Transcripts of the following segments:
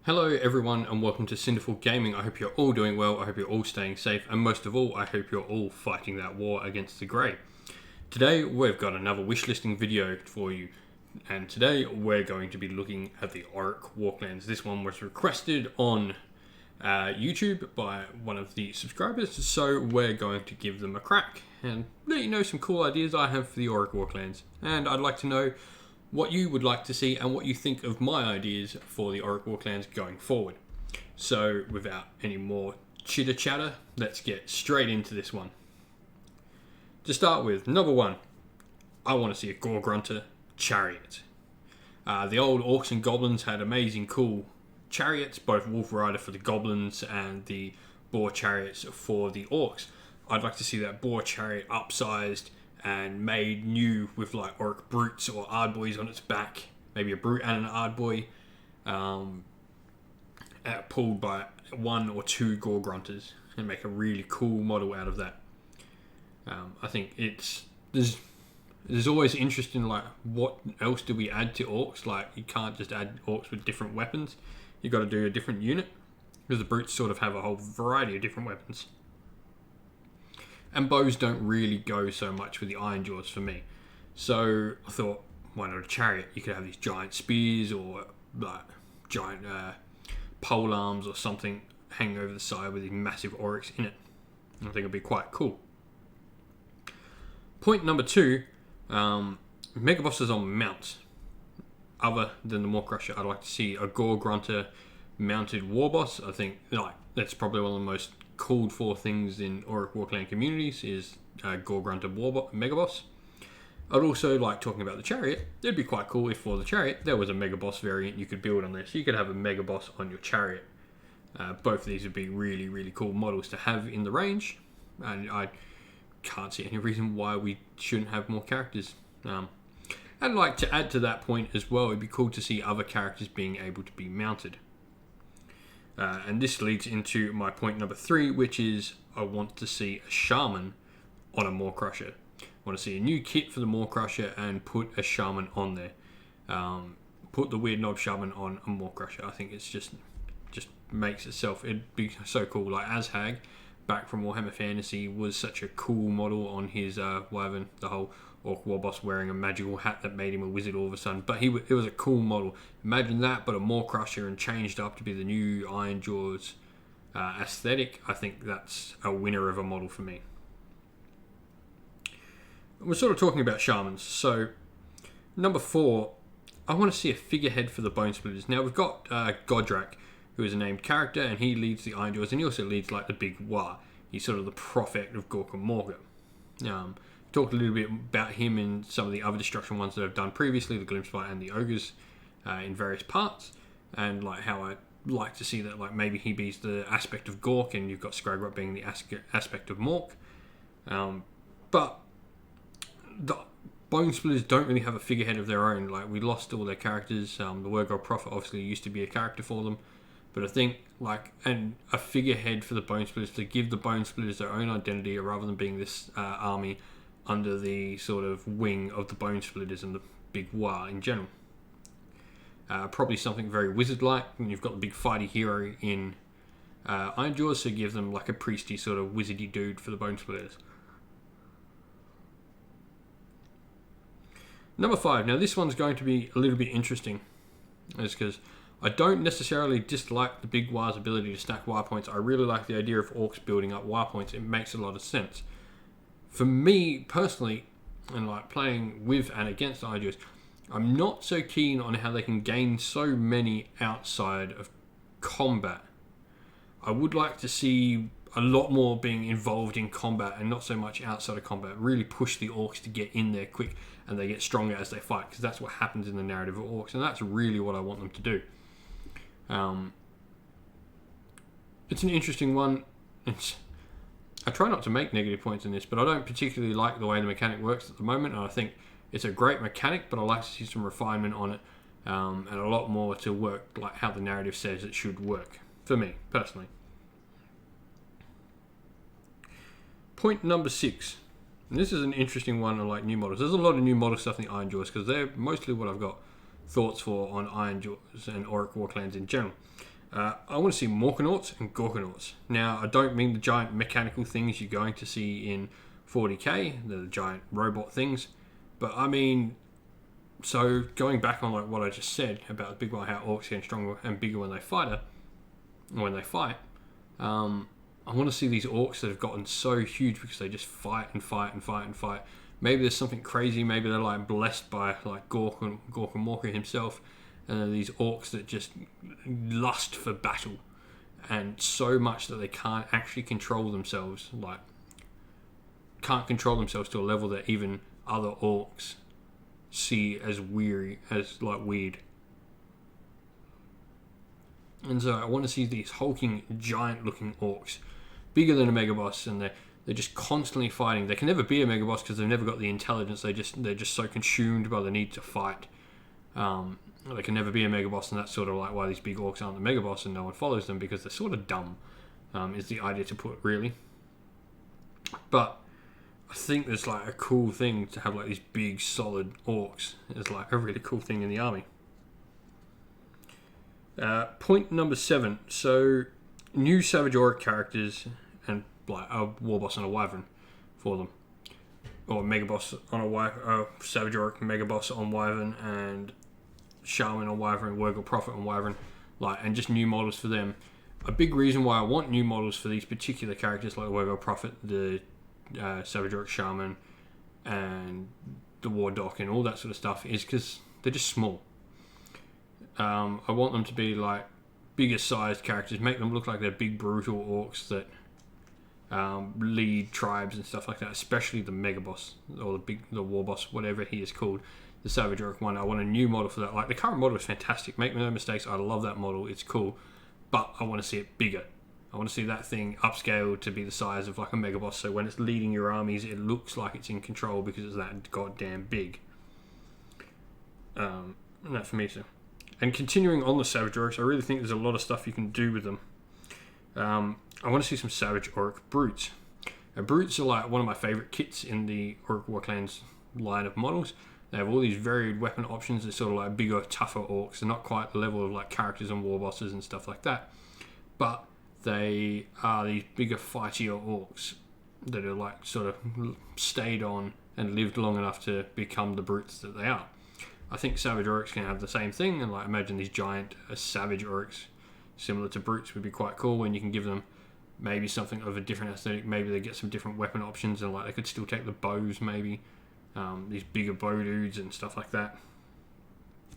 Hello everyone and welcome to Cinderful Gaming. I hope you're all doing well, I hope you're all staying safe, and most of all, I hope you're all fighting that war against the Grey. Today we've got another wishlisting video for you, and today we're going to be looking at the Orruk Warclans. This one was requested on YouTube by one of the subscribers, so we're going to give them a crack and let you know some cool ideas I have for the Orruk Warclans. And I'd like to know what you would like to see and what you think of my ideas for the Orruk Warclans going forward. So without any more chitter chatter, let's get straight into this one. To start with, number one, I want to see a Gore Grunter Chariot. The old Orcs and Goblins had amazing cool chariots, both Wolf Rider for the Goblins and the Boar Chariots for the Orcs. I'd like to see that Boar Chariot upsized and made new with like Orc Brutes or Ardboys on its back, maybe a Brute and an Ardboy, pulled by one or two Gore Grunters, and make a really cool model out of that. I think there's always interest in like what else do we add to Orcs. Like you can't just add Orcs with different weapons. You got to do a different unit because the Brutes sort of have a whole variety of different weapons. And bows don't really go so much with the Iron Jaws for me. So I thought, why not a chariot? You could have these giant spears or like giant pole arms or something hanging over the side with these massive Orcs in it. I think it'd be quite cool. Point number two, Mega Bosses on mounts. Other than the Maw Crusher, I'd like to see a Gore Grunter mounted War Boss. I think like that's probably one of the most called for things in Orruk Warclan communities is Gore Grunter Mega Boss. I'd also like talking about the Chariot. It'd be quite cool if for the Chariot there was a Mega Boss variant you could build on there. So you could have a Mega Boss on your Chariot. Both of these would be really, really cool models to have in the range. And I can't see any reason why we shouldn't have more characters. I'd like to add to that point as well, it'd be cool to see other characters being able to be mounted. And this leads into my point number three, which is I want to see a Shaman on a Maw Crusher. I want to see a new kit for the Maw Crusher and put a Shaman on there. Put the Weird Knob Shaman on a Maw Crusher. I think it's just makes itself, it'd be so cool. Like Azhag, back from Warhammer Fantasy, was such a cool model on his Wyvern, the whole Orc War Boss wearing a magical hat that made him a wizard all of a sudden. But it was a cool model. Imagine that, but a Maw Crusher and changed up to be the new Iron Jaws aesthetic. I think that's a winner of a model for me. We're sort of talking about Shamans. So, number four, I want to see a figurehead for the Bone Splitters. Now, we've got Godrak, who is a named character, and he leads the Iron Jaws, and he also leads like the Big War. He's sort of the prophet of Gork and Morga. Talked a little bit about him in some of the other destruction ones that I've done previously, the Glimpsebite and the Ogres, in various parts, and like how I like to see that like maybe he be the aspect of Gork and you've got Scragrot being the aspect of Mork. But the Bone Splitters don't really have a figurehead of their own. Like we lost all their characters. The Wurgod Prophet obviously used to be a character for them. But I think and a figurehead for the Bone Splitters to give the Bone Splitters their own identity rather than being this army under the sort of wing of the Bone Splitters and the Big War in general. Probably something very wizard-like. And you've got the big fighty hero in Iron Jaws, so give them like a priesty sort of wizardy dude for the Bone Splitters. Number five. Now this one's going to be a little bit interesting. Is because I don't necessarily dislike the Big War's ability to stack wire points. I really like the idea of Orcs building up wire points. It makes a lot of sense. For me personally, and like playing with and against Iron Jaws, I'm not so keen on how they can gain so many outside of combat. I would like to see a lot more being involved in combat and not so much outside of combat. Really push the Orcs to get in there quick and they get stronger as they fight, because that's what happens in the narrative of Orcs, and that's really what I want them to do. It's an interesting one. I try not to make negative points in this, but I don't particularly like the way the mechanic works at the moment, and I think it's a great mechanic, but I like to see some refinement on it, and a lot more to work like how the narrative says it should work, for me, personally. Point number 6. And this is an interesting one on like new models. There's a lot of new model stuff in the Iron Jaws, because they're mostly what I've got thoughts for on Iron Jaws and Orruk Warclans in general. I want to see Morkanauts and Gorkanauts. Now, I don't mean the giant mechanical things you're going to see in 40k, the giant robot things, but I mean, so going back on like what I just said about the big one, how orcs get stronger and bigger when they fight. I want to see these orcs that have gotten so huge because they just fight and fight and fight and fight. Maybe there's something crazy. Maybe they're like blessed by like Gore and Walker himself, and they're these orcs that just lust for battle, and so much that they can't actually control themselves. Like, can't control themselves to a level that even other orcs see as weird. And so I want to see these hulking, giant-looking orcs, bigger than a mega boss, and they're just constantly fighting. They can never be a mega boss because they've never got the intelligence. They're just so consumed by the need to fight. They can never be a mega boss, and that's sort of like why these big orcs aren't the mega boss and no one follows them, because they're sort of dumb. Is the idea to put, really. But I think there's like a cool thing to have like these big solid orcs. It's like a really cool thing in the army. Point number 7. So, new Savage Orc characters and like a war boss and a wyvern for them, or a mega boss on a Savage Orc, mega boss on wyvern, and shaman on wyvern, Warg Prophet on wyvern, and just new models for them. A big reason why I want new models for these particular characters, like Warg Prophet, the Savage Orc shaman, and the War Doc, and all that sort of stuff, is because they're just small. I want them to be like bigger sized characters, make them look like they're big brutal orcs that lead tribes and stuff like that, especially the mega boss or the war boss, whatever he is called, the Savage Orc one. I want a new model for that. Like, the current model is fantastic, make no mistakes, I love that model, it's cool, but I want to see it bigger. I want to see that thing upscaled to be the size of like a mega boss, so when it's leading your armies it looks like it's in control because it's that goddamn big. And that for me too. And continuing on the Savage Orcs, I really think there's a lot of stuff you can do with them. I want to see some Savage Orc Brutes. Now, Brutes are like one of my favourite kits in the Orruk Warclans line of models. They have all these varied weapon options. They're sort of like bigger, tougher orcs. They're not quite the level of like characters and war bosses and stuff like that. But they are these bigger, fightier orcs that are like sort of stayed on and lived long enough to become the brutes that they are. I think Savage Orcs can have the same thing, and like imagine these giant Savage Orcs similar to brutes would be quite cool when you can give them maybe something of a different aesthetic. Maybe they get some different weapon options, and like they could still take the bows, maybe these bigger bow dudes and stuff like that.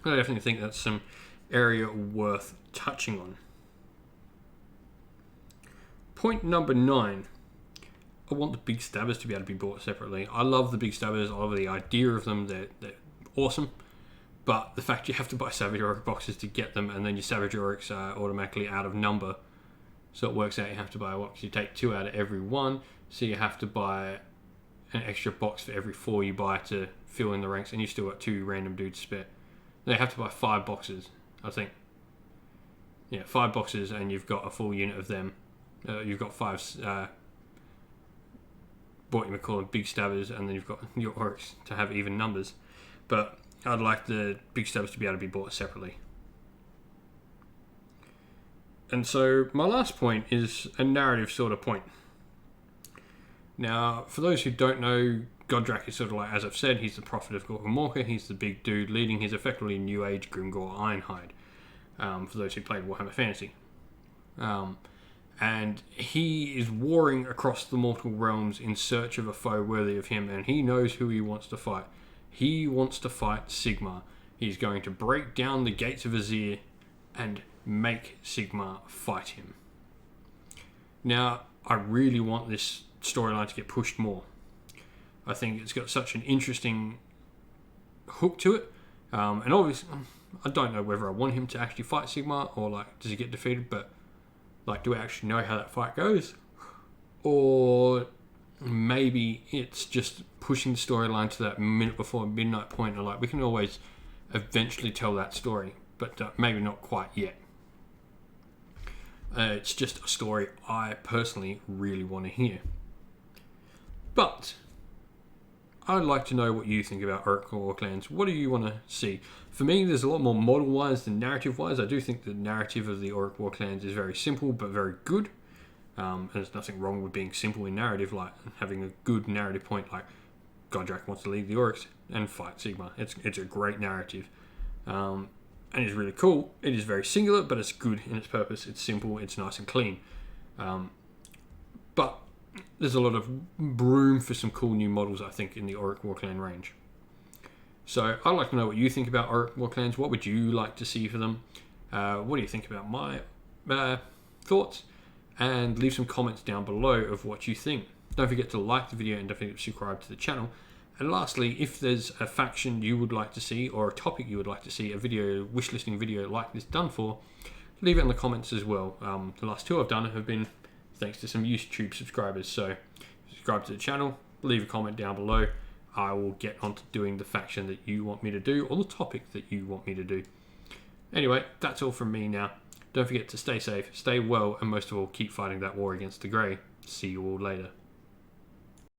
I definitely think that's some area worth touching on. Point number 9. I want the big stabbers to be able to be bought separately. I love the big stabbers. I love the idea of them. They're awesome. But the fact you have to buy Savage Orc boxes to get them, and then your Savage Orcs are automatically out of number. So it works out you have to buy because you take 2 out of every 1. So you have to buy an extra box for every 4 you buy to fill in the ranks, and you've still got 2 random dudes spare. Then you have to buy 5 boxes, I think. Yeah, 5 boxes, and you've got a full unit of them. You've got 5, what you would call them, big stabbers, and then you've got your orcs to have even numbers. But I'd like the big stabbers to be able to be bought separately. And so my last point is a narrative sort of point. Now, for those who don't know, Godrak is sort of like, as I've said, he's the prophet of Gore and Walker. He's the big dude leading his effectively New Age Grimgore Ironhide, for those who played Warhammer Fantasy. And he is warring across the mortal realms in search of a foe worthy of him, and he knows who he wants to fight. He wants to fight Sigmar. He's going to break down the gates of Azir and make Sigmar fight him. Now, I really want this storyline to get pushed more. I think it's got such an interesting hook to it. And obviously, I don't know whether I want him to actually fight Sigmar, or like, does he get defeated? But like, do I actually know how that fight goes? Or maybe it's just pushing the storyline to that minute before midnight point, and like, we can always eventually tell that story, but maybe not quite yet. It's just a story I personally really want to hear. But I'd like to know what you think about Orruk Warclans. What do you want to see? For me, there's a lot more model-wise than narrative-wise. I do think the narrative of the Orruk Warclans is very simple but very good. And there's nothing wrong with being simple in narrative, like having a good narrative point, like Godrak wants to lead the Orcs and fight Sigmar. It's a great narrative. And it's really cool. It is very singular, but it's good in its purpose. It's simple, it's nice and clean. But there's a lot of room for some cool new models, I think, in the Orruk Warclan range. So I'd like to know what you think about Orruk Warclans. What would you like to see for them? What do you think about my thoughts? And leave some comments down below of what you think. Don't forget to like the video and don't forget to subscribe to the channel. And lastly, if there's a faction you would like to see or a topic you would like to see a video, wish listing video like this done for, leave it in the comments as well. The last two I've done have been thanks to some YouTube subscribers. So subscribe to the channel, leave a comment down below. I will get on to doing the faction that you want me to do or the topic that you want me to do. Anyway, that's all from me now. Don't forget to stay safe, stay well, and most of all, keep fighting that war against the Grey. See you all later.